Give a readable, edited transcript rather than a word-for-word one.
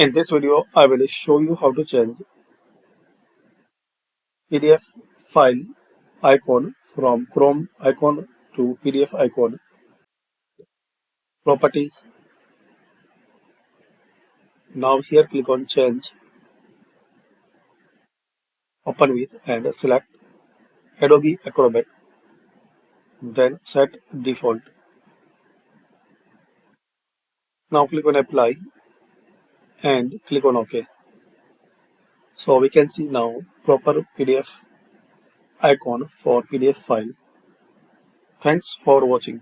In this video, I will show you how to change PDF file icon from Chrome icon to PDF icon. Properties. Now here click on change, open with and select Adobe Acrobat. Then set default. Now click on apply and click on OK. So we can see now proper PDF icon for PDF file. Thanks for watching.